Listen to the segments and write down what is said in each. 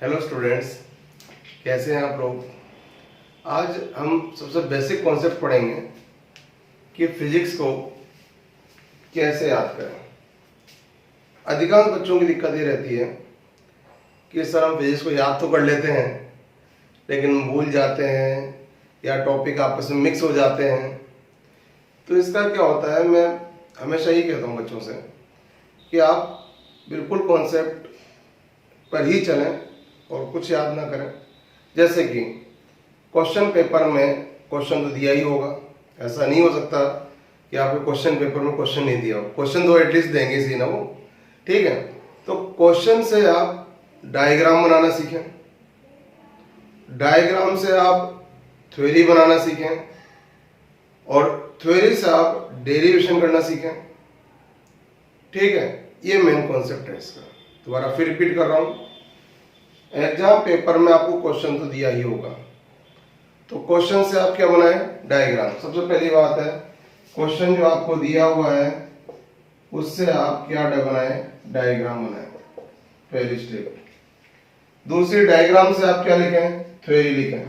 Hello students, कैसे हैं आप लोग। आज हम सबसे बेसिक कॉन्सेप्ट पढ़ेंगे कि फिजिक्स को कैसे याद करें। अधिकांश बच्चों की दिक्कत ये रहती है कि सर हम फिजिक्स को याद तो कर लेते हैं लेकिन भूल जाते हैं या टॉपिक आपस में मिक्स हो जाते हैं। तो इसका क्या होता है, मैं हमेशा ही कहता हूँ बच्चों से कि आप बिल्कुल कॉन्सेप्ट पर ही चलें और कुछ याद ना करें। जैसे कि क्वेश्चन पेपर में क्वेश्चन तो दिया ही होगा, ऐसा नहीं हो सकता कि आपके क्वेश्चन पेपर में क्वेश्चन नहीं दिया हो। क्वेश्चन तो एटलीस्ट देंगे ही ना वो, ठीक है। तो क्वेश्चन से आप डायग्राम बनाना सीखें, डायग्राम से आप थ्योरी बनाना सीखें और थ्योरी से आप डेरिवेशन करना सीखें, ठीक है। ये मेन कॉन्सेप्ट है इसका। दोबारा फिर रिपीट कर रहा हूं, एग्जाम पेपर में आपको क्वेश्चन तो दिया ही होगा, तो क्वेश्चन से आप क्या बनाए, डायग्राम। सबसे पहली बात है, क्वेश्चन जो आपको दिया हुआ है उससे आप क्या बनाए, डायग्राम बनाए, पहली स्टेप। दूसरी, डायग्राम से आप क्या लिखें, थ्योरी लिखें।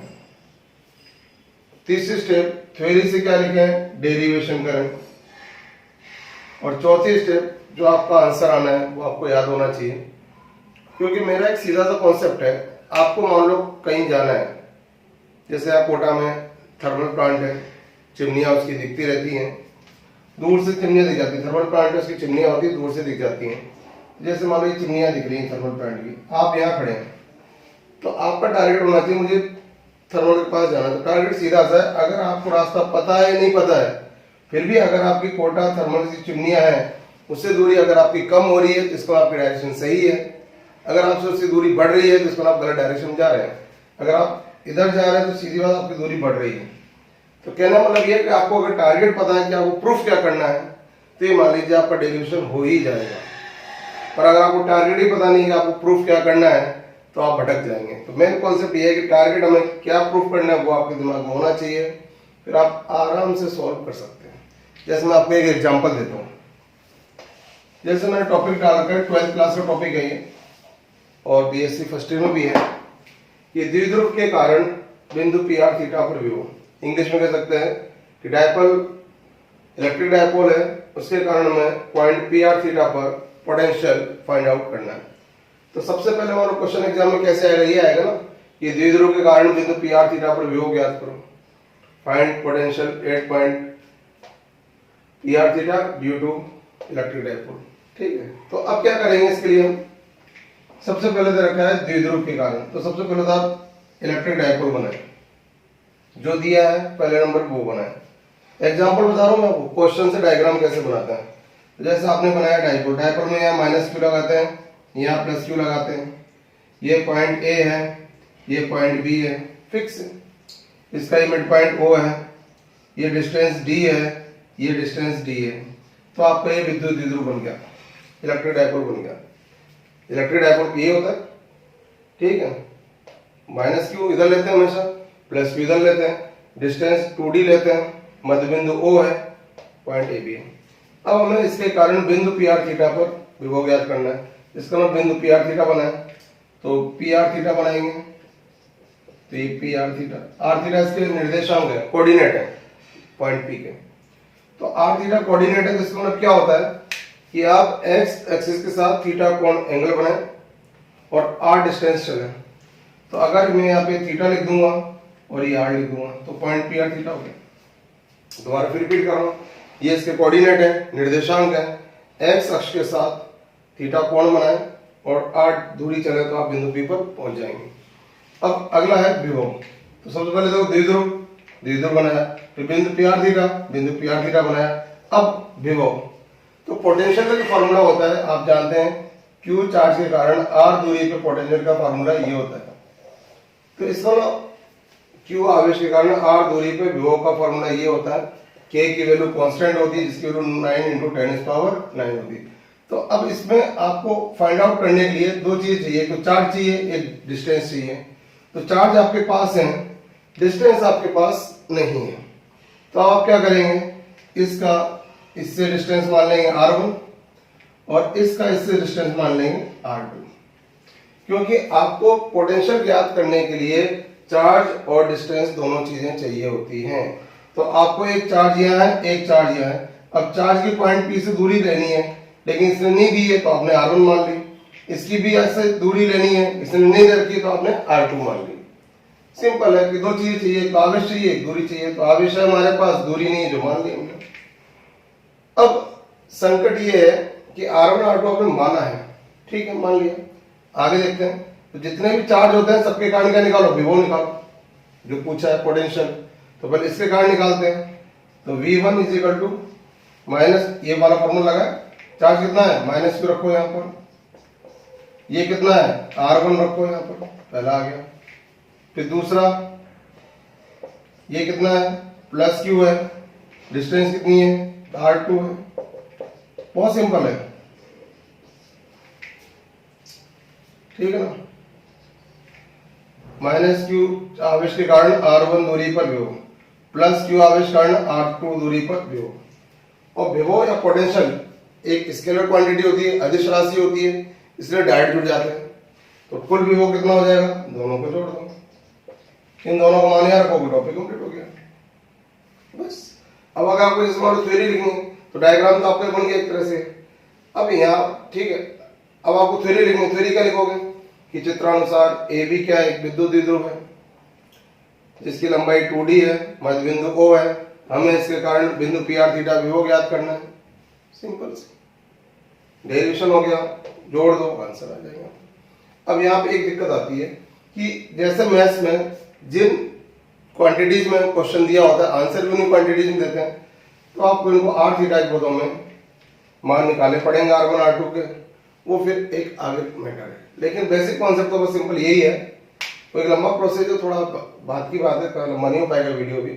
तीसरी स्टेप, थ्योरी से क्या लिखें, डेरिवेशन करें। और चौथी स्टेप, जो आपका आंसर आना है वो आपको याद होना चाहिए। क्योंकि मेरा एक सीधा सा कॉन्सेप्ट है, आपको मान लो कहीं जाना है, जैसे आप कोटा में थर्मल प्लांट है, चिमनियाँ उसकी दिखती रहती हैं, दूर से चिमनियाँ दिख जाती हैं। थर्मल प्लांट में उसकी चिमनियाँ होती है, दूर से दिख जाती हैं। जैसे मान लो ये चिमनियाँ दिख रही हैं थर्मल प्लांट की, आप यहाँ खड़े हैं, तो आपका टारगेट होना चाहिए मुझे थर्मल के पास जाना। तो टारगेट सीधा सा है, अगर आपको रास्ता पता है नहीं पता है, फिर भी अगर आपकी कोटा थर्मल की चिमनियाँ हैं, उससे दूरी अगर आपकी कम हो रही है तो इसको आपकी डायरेक्शन सही है। अगर आपसे उससे दूरी बढ़ रही है तो इसको आप गलत डायरेक्शन में जा रहे हैं। अगर आप इधर जा रहे हैं तो सीधी बात आपकी दूरी बढ़ रही है। तो कहना मतलब ये है कि आपको अगर टारगेट पता है कि आपको प्रूफ क्या करना है, तो ये मान लीजिए आपका डेरिवेशन हो ही जाएगा। पर अगर आपको टारगेट ही पता नहीं कि आपको प्रूफ क्या करना है तो आप भटक जाएंगे। तो मेन कॉन्सेप्ट ये है कि टारगेट हमें क्या प्रूफ करना है वो आपके दिमाग में होना चाहिए, फिर आप आराम से सॉल्व कर सकते हैं। जैसे मैं आपको एक एग्जाम्पल देता हूँ। जैसे मैंने टॉपिक डाल रखा है, 12th क्लास का टॉपिक है ये और बीएससी फर्स्ट ईयर में भी है। ये द्विध्रुव के कारण बिंदु पी आर थीटा पर विभव, इंग्लिश में कह सकते हैं कि डायपोल, इलेक्ट्रिक डायपोल है, उसके कारण हमें पॉइंट पी आर थीटा पर पोटेंशियल फाइंड आउट करना है। तो सबसे पहले हमारा क्वेश्चन एग्जाम में कैसे आएगा, ये आएगा ना, ये द्विध्रुव के कारण बिंदु पी आर थीटा पर विभव ज्ञात करो, find potential at point P R theta due to electric dipole, ठीक है। तो अब क्या करेंगे इसके लिए, हम सबसे पहले तो रखा है द्विध्रुव के कारण, तो सबसे पहले तो आप इलेक्ट्रिक डायपोल बनाए, जो दिया है पहले नंबर वो बनाए। एग्जांपल बता रहा हूं मैं आपको, क्वेश्चन से डायग्राम कैसे बनाते हैं। तो जैसे आपने बनाया डायपोल, डायपोल में यहाँ माइनस क्यू लगाते हैं, यहाँ प्लस क्यू लगाते हैं, ये पॉइंट ए है, ये पॉइंट बी है, फिक्स है। इसका ये मिड पॉइंट ओ है, ये डिस्टेंस डी है, ये डिस्टेंस डी है। तो आपका ये विद्युत द्विध्रुव बन गया, इलेक्ट्रिक डायपोल बन गया। इलेक्ट्रिक डायपोल ये होता है, ठीक है। माइनस क्यू इधर लेते हैं हमेशा, प्लस क्यू इधर लेते हैं, डिस्टेंस 2d लेते हैं, मध्य बिंदु O है, पॉइंट ए बी है। अब हमें इसके कारण बिंदु पी आर थीटा पर विभव ज्ञात करना है। इसका मतलब बिंदु पी आर थीटा बनाए, तो पी आर थीटा बनाएंगे, तो ये P R theta, R theta इसके निर्देशांक है, कोऑर्डिनेट है पॉइंट पी के। तो आर थीटा कोऑर्डिनेट है, तो इसका मतलब क्या होता है कि आप एक्स एक्सिस के साथ थीटा कोण एंगल बनाए और आर डिस्टेंस चले। तो अगर मैं यहाँ पे थीटा लिख दूंगा और ये आर लिख दूंगा तो पॉइंट पी आर थीटा हो गया। दोबारा फिर रिपीट कर रहा हूँ, ये इसके कोऑर्डिनेट है, निर्देशांक है, एक्स अक्ष के साथ थीटा कोण बनाए और आर दूरी चले तो आप बिंदु पी पर पहुंच जाएंगे। अब अगला है विभव। तो सबसे पहले देखो द्विध्रुव, द्विध्रुव बनाया, फिर बिंदु पी आर थीटा, बिंदु पी आर थीटा बनाया। अब विभव, तो पोटेंशियल का जो फॉर्मूला होता है आप जानते हैं, क्यू चार्ज के कारण आर दूरी पे पोटेंशियल का फॉर्मूला ये होता है। तो इसका क्यू आवेश के कारण आर दूरी पे विभव का फॉर्मूला ये होता है, के की वैल्यू कांस्टेंट होती है जिसकी वैल्यू 9 × 10⁻⁹ होती है। तो अब इसमें आपको फाइंड आउट करने के लिए दो चीज चाहिए, एक तो चार्ज चाहिए, एक डिस्टेंस चाहिए। तो चार्ज आपके पास है, डिस्टेंस आपके पास नहीं है, तो आप क्या करेंगे, इसका इससे डिस्टेंस मान लेंगे r1 और इसका इससे डिस्टेंस मान लेंगे r2। क्योंकि आपको पोटेंशियल ज्ञात करने के लिए चार्ज और डिस्टेंस दोनों चीजें चाहिए होती हैं। तो आपको एक चार्ज यहाँ है, एक चार्ज यहाँ है। अब चार्ज की पॉइंट पी से दूरी लेनी है, लेकिन इसने नहीं दी है तो आपने R1 मान ली। इसकी भी ऐसे दूरी लेनी है, इसने नहीं रखी तो आपने R2 मान ली। सिंपल है कि दो चीजें चाहिए, एक आवेश चाहिए, एक दूरी चाहिए। तो आवेश है हमारे पास, दूरी नहीं है, जो मान ली हमने। अब संकट ये है कि R1 R2 आपने माना है, ठीक है, मान लिया। आगे देखते हैं। तो जितने भी चार्ज होते हैं सबके कारण क्या निकालो, विभव निकालो, जो पूछा है पोटेंशियल। तो पहले इसके कारण निकालते हैं। तो V1 is equal to minus, ये वाला फॉर्मूला लगा, चार्ज कितना है माइनस क्यू रखो यहाँ पर, ये कितना है R1 रखो यहाँ पर, पहला आ गया। फिर दूसरा ये कितना है प्लस क्यू है, डिस्टेंस कितनी है R2 है। बहुत सिंपल है, ठीक है ना। माइनस क्यू आवेश के कारण R1 दूरी पर विभव, प्लस क्यू आवेश कारण R2 दूरी पर विभव। और विभव या पोटेंशियल एक स्केलर क्वांटिटी होती है, अदिश राशि होती है, इसलिए डायरेक्ट जुड़ जाते हैं। तो कुल विभव कितना हो जाएगा, दोनों को जोड़ दो, इन दोनों को मान यार टॉपिक कंप्लीट हो गया बस। अब अगर आपको इसमें थ्योरी लिखनी है तो डायग्राम तो आपके बन गया एक तरह से। अब यहाँ ठीक है, अब आपको थ्योरी लिखनी है। थ्योरी क्या लिखोगे कि चित्रानुसार ए बी क्या है, एक विद्युत द्विध्रुव है जिसकी लंबाई 2d है, मध्य बिंदु O है, हमें इसके कारण बिंदु PR थीटा विभव ज्ञात करना है। सिंपल से डेरिवेशन हो गया, जोड़ दो, आंसर आ जाएगा। अब यहाँ पे एक दिक्कत आती है कि जैसे मैथ्स में जिन क्वांटिटीज में क्वेश्चन दिया होता है आंसर भी उन्हीं क्वांटिटीज में देते हैं, तो आपको इनको R थीटा के पदों में मान निकाले पड़ेंगे R1 R2 के, वो फिर एक आगे मैटर है। लेकिन बेसिक कॉन्सेप्ट तो बस सिंपल यही है। तो एक लंबा प्रोसेस है, थोड़ा बात की बात है, लंबा नहीं हो पाएगा वीडियो भी,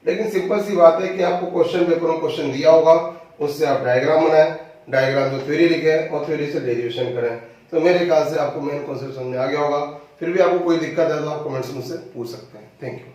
लेकिन सिंपल सी बात है कि आपको क्वेश्चन पेपर में क्वेश्चन दिया होगा, उससे आप डायग्राम बनाएं, डायग्राम जो थ्योरी लिखे और थ्योरी से डेरिवेशन करें। तो मेरे ख्याल से आपको मेन कॉन्सेप्ट समझ में आ गया होगा। फिर भी आपको कोई दिक्कत है तो आप कमेंट्स मुझसे पूछ सकते हैं। Thank you.